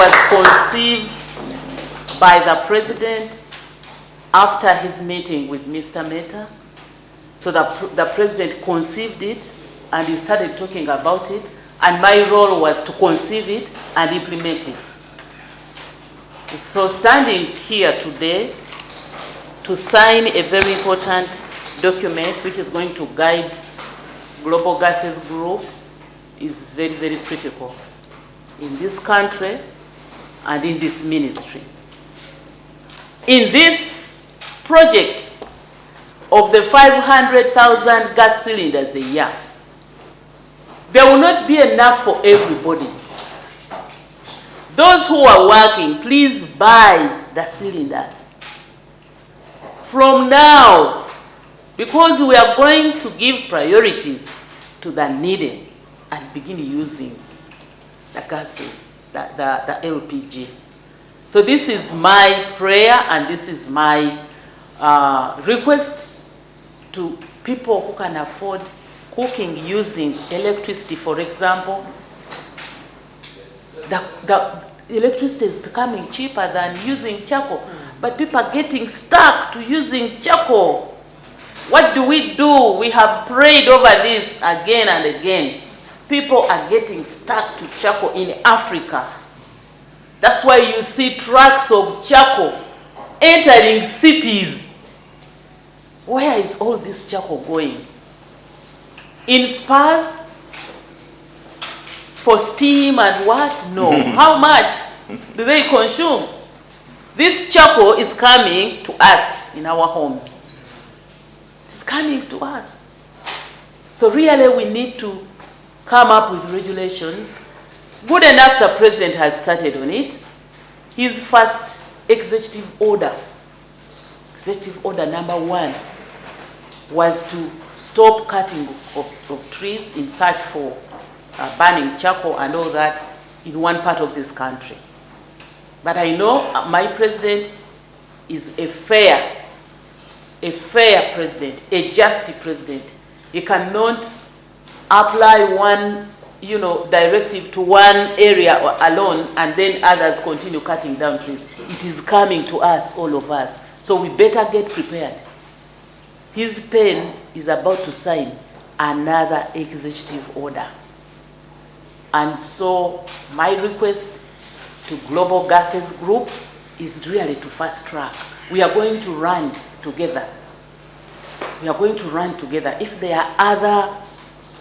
was conceived by the president after his meeting with Mr. Mehta. So the president conceived it and he started talking about it, and my role was to conceive it and implement it. So standing here today to sign a very important document which is going to guide Global Gases Group is very, very critical in this country and in this ministry. In this project of the 500,000 gas cylinders a year, there will not be enough for everybody. Those who are working, please buy the cylinders from now, because we are going to give priorities to the needed and begin using the gases, the LPG. So this is my prayer and this is my request to people who can afford cooking using electricity, for example. The electricity is becoming cheaper than using charcoal, but people are getting stuck to using charcoal. What do? We have prayed over this again and again. People are getting stuck to charcoal in Africa. That's why you see trucks of charcoal entering cities. Where is all this charcoal going? In spas? For steam and what? No. How much do they consume? This charcoal is coming to us in our homes. It's coming to us. So really we need to come up with regulations. Good enough the president has started on it. His first executive order number 1, was to stop cutting of trees in search for burning charcoal and all that in one part of this country. But I know my president is a fair president, a just president. He cannot apply one, directive to one area alone and then others continue cutting down trees. It is coming to us, all of us. So we better get prepared. His pen is about to sign another executive order. And so my request to Global Gases Group is really to fast track. We are going to run together. We are going to run together. If there are other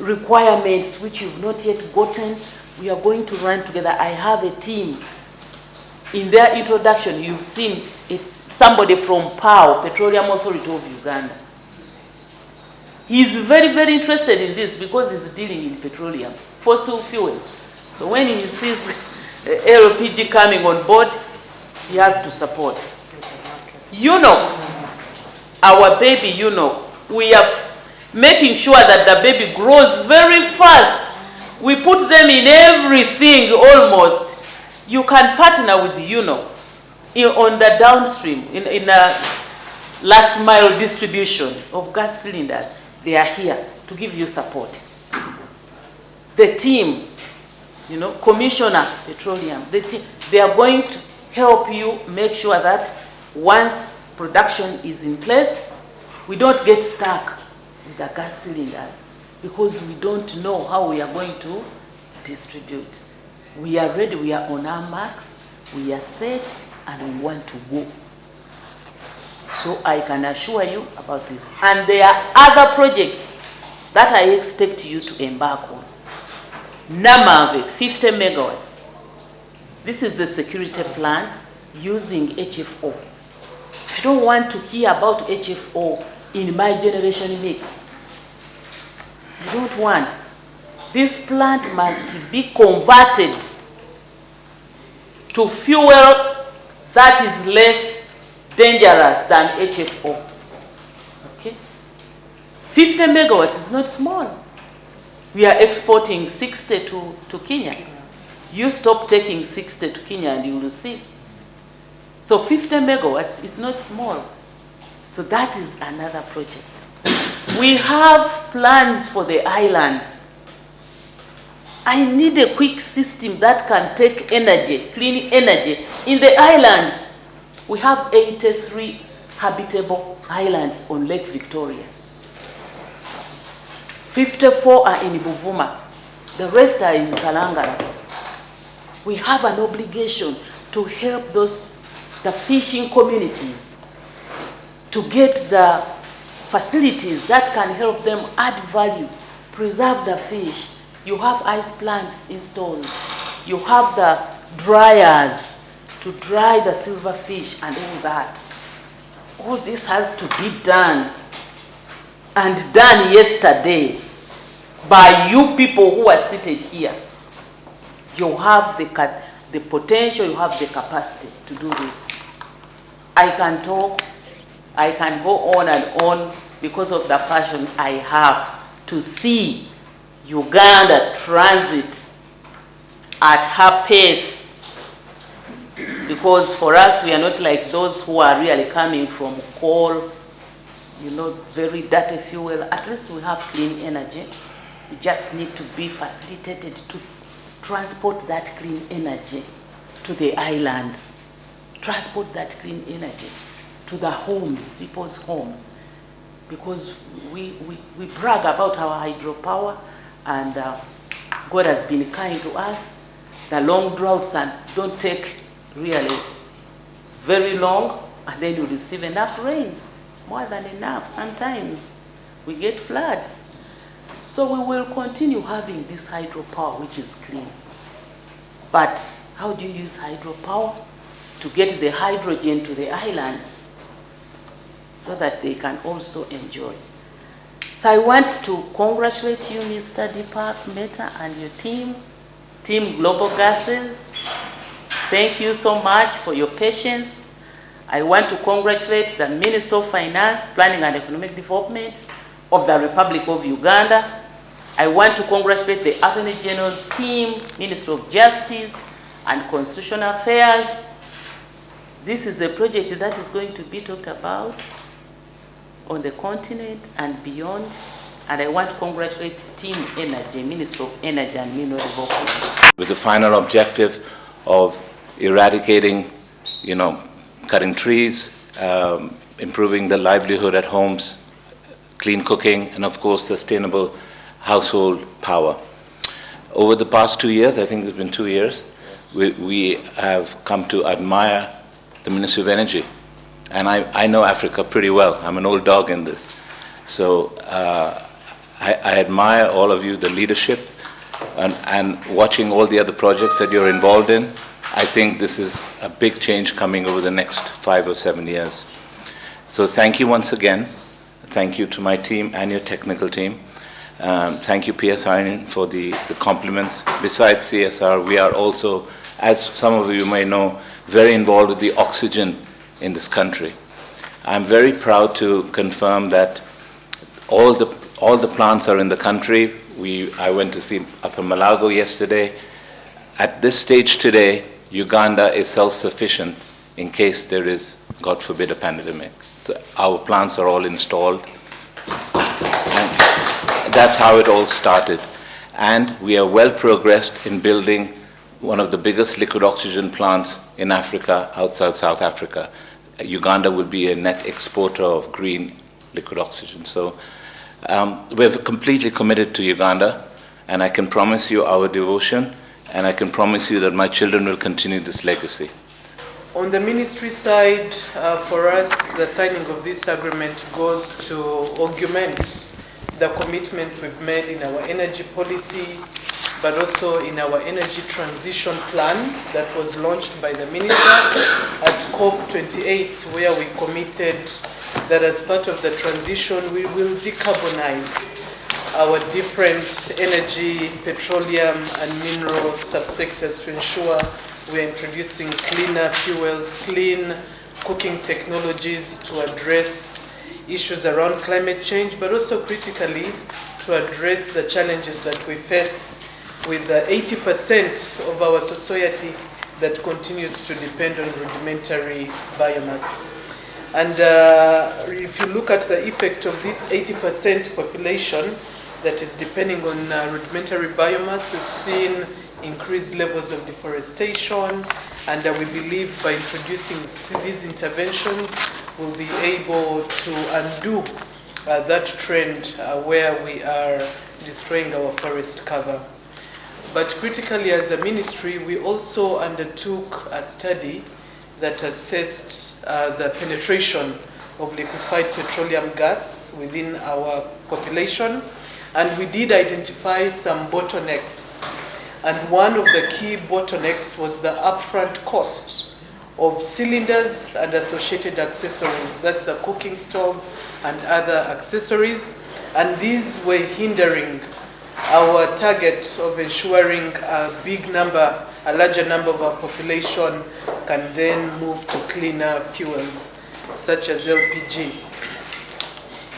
requirements which you've not yet gotten, we are going to run together. I have a team. In their introduction, you've seen it, somebody from PAO, Petroleum Authority of Uganda. He's very, very interested in this because he's dealing in petroleum, fossil fuel. So when he sees LPG coming on board, he has to support. Our baby, we are making sure that the baby grows very fast. We put them in everything almost. You can partner with on the downstream, in a last mile distribution of gas cylinders. They are here to give you support. The team, Commissioner Petroleum, the team, they are going to help you make sure that once production is in place, we don't get stuck with the gas cylinders because we don't know how we are going to distribute. We are ready, we are on our marks, we are set, and we want to go. So I can assure you about this. And there are other projects that I expect you to embark on. Namave, 50 megawatts. This is the security plant using HFO. I don't want to hear about HFO in my generation mix. I don't want. This plant must be converted to fuel that is less dangerous than HFO. Okay? 50 megawatts is not small. We are exporting 60 to Kenya. You stop taking 60 to Kenya and you will see. So 50 megawatts is not small. So that is another project. We have plans for the islands. I need a quick system that can take energy, clean energy. In the islands, we have 83 habitable islands on Lake Victoria. 54 are in Buvuma. The rest are in Kalangala. We have an obligation to help the fishing communities to get the facilities that can help them add value, preserve the fish. You have ice plants installed. You have the dryers to dry the silverfish and all that. All this has to be done, and done yesterday by you people who are seated here. You have the potential, you have the capacity to do this. I can talk, I can go on and on because of the passion I have to see Uganda transit at her pace, because for us we are not like those who are really coming from coal, you know, very dirty fuel. At least we have clean energy. We just need to be facilitated to transport that clean energy to the islands, transport that clean energy to the homes, people's homes, because we brag about our hydropower, and God has been kind to us. The long droughts and don't take really very long, and then you receive enough rains, more than enough. Sometimes we get floods. So we will continue having this hydropower, which is clean. But how do you use hydropower? To get the hydrogen to the islands so that they can also enjoy. So I want to congratulate you, Mr. Deepak Mehta, and your team, Team Global Gases. Thank you so much for your patience. I want to congratulate the Minister of Finance, Planning and Economic Development of the Republic of Uganda. I want to congratulate the Attorney General's team, Minister of Justice and Constitutional Affairs. This is a project that is going to be talked about on the continent and beyond. And I want to congratulate Team Energy, Minister of Energy and Mineral Development. With the final objective of eradicating, cutting trees, improving the livelihood at homes, clean cooking, and of course, sustainable household power. Over the past 2 years, I think it's been 2 years, we have come to admire the Ministry of Energy. And I know Africa pretty well. I'm an old dog in this. So I admire all of you, the leadership, and watching all the other projects that you're involved in. I think this is a big change coming over the next 5 or 7 years. So thank you once again. Thank you to my team and your technical team. Thank you, PSR, for the compliments. Besides CSR, we are also, as some of you may know, very involved with the oxygen in this country. I'm very proud to confirm that all the plants are in the country. I went to see Upper Malago yesterday. At this stage today, Uganda is self-sufficient in case there is, God forbid, a pandemic. So our plants are all installed. And that's how it all started. And we are well progressed in building one of the biggest liquid oxygen plants in Africa, outside South Africa. Uganda will be a net exporter of green liquid oxygen. So we're completely committed to Uganda, and I can promise you our devotion, and I can promise you that my children will continue this legacy. On the ministry side, for us, the signing of this agreement goes to augment the commitments we've made in our energy policy, but also in our energy transition plan that was launched by the minister at COP28, where we committed that as part of the transition, we will decarbonize our different energy, petroleum, and mineral subsectors to ensure we're introducing cleaner fuels, clean cooking technologies to address issues around climate change, but also critically to address the challenges that we face with the 80% of our society that continues to depend on rudimentary biomass. And if you look at the effect of this 80% population, that is depending on rudimentary biomass. We've seen increased levels of deforestation, and we believe by introducing these interventions, we'll be able to undo that trend where we are destroying our forest cover. But critically, as a ministry, we also undertook a study that assessed the penetration of liquefied petroleum gas within our population, and we did identify some bottlenecks. And one of the key bottlenecks was the upfront cost of cylinders and associated accessories. That's the cooking stove and other accessories. And these were hindering our target of ensuring a larger number of our population can then move to cleaner fuels, such as LPG.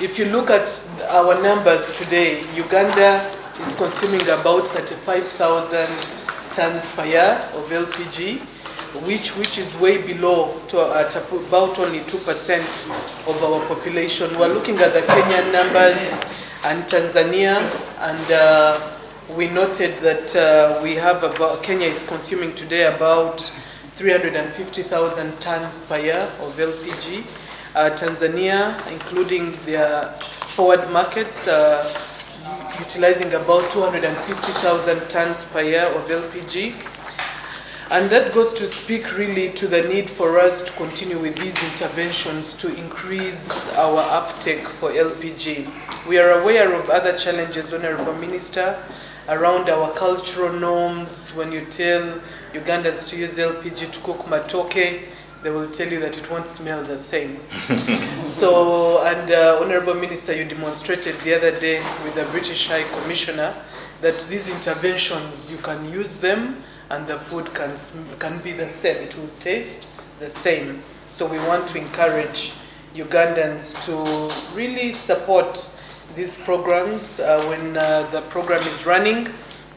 If you look at our numbers today, Uganda is consuming about 35,000 tons per year of LPG, which is way below at about only 2% of our population. We're looking at the Kenyan numbers and Tanzania, and we noted that Kenya is consuming today about 350,000 tons per year of LPG. Tanzania, including their forward markets, utilizing about 250,000 tons per year of LPG. And that goes to speak really to the need for us to continue with these interventions to increase our uptake for LPG. We are aware of other challenges, Honorable Minister, around our cultural norms. When you tell Ugandans to use LPG to cook matoke, they will tell you that it won't smell the same. So, and Honorable Minister, you demonstrated the other day with the British High Commissioner that these interventions, you can use them and the food can be the same. It will taste the same. So we want to encourage Ugandans to really support these programs when the program is running,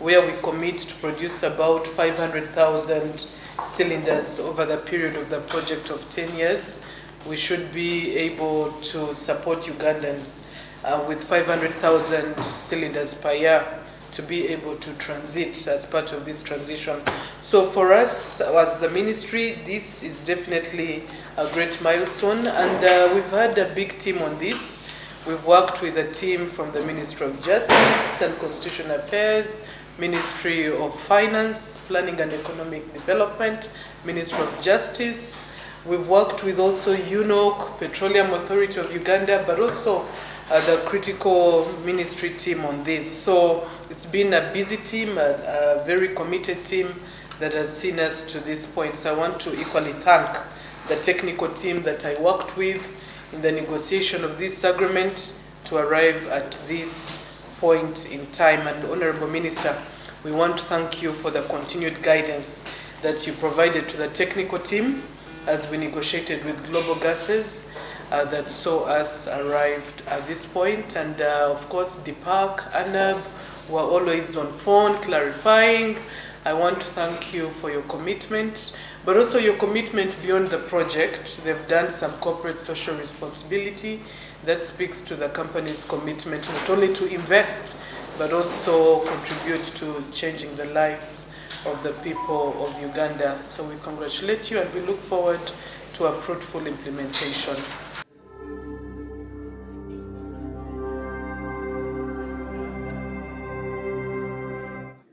where we commit to produce about 500,000 cylinders over the period of the project of 10 years. We should be able to support Ugandans with 500,000 cylinders per year to be able to transit as part of this transition. So for us, as the ministry, this is definitely a great milestone, and we've had a big team on this. We've worked with a team from the Ministry of Justice and Constitutional Affairs, Ministry of Finance, Planning and Economic Development, Ministry of Justice. We've worked with also UNOC, Petroleum Authority of Uganda, but also the critical ministry team on this. So it's been a busy team, a very committed team that has seen us to this point. So I want to equally thank the technical team that I worked with in the negotiation of this agreement to arrive at this point in time. And Honorable Minister, we want to thank you for the continued guidance that you provided to the technical team as we negotiated with Global Gases that saw us arrived at this point. And of course, DPAC, ANAB were always on phone clarifying. I want to thank you for your commitment, but also your commitment beyond the project. They've done some corporate social responsibility that speaks to the company's commitment not only to invest, but also contribute to changing the lives of the people of Uganda. So we congratulate you and we look forward to a fruitful implementation.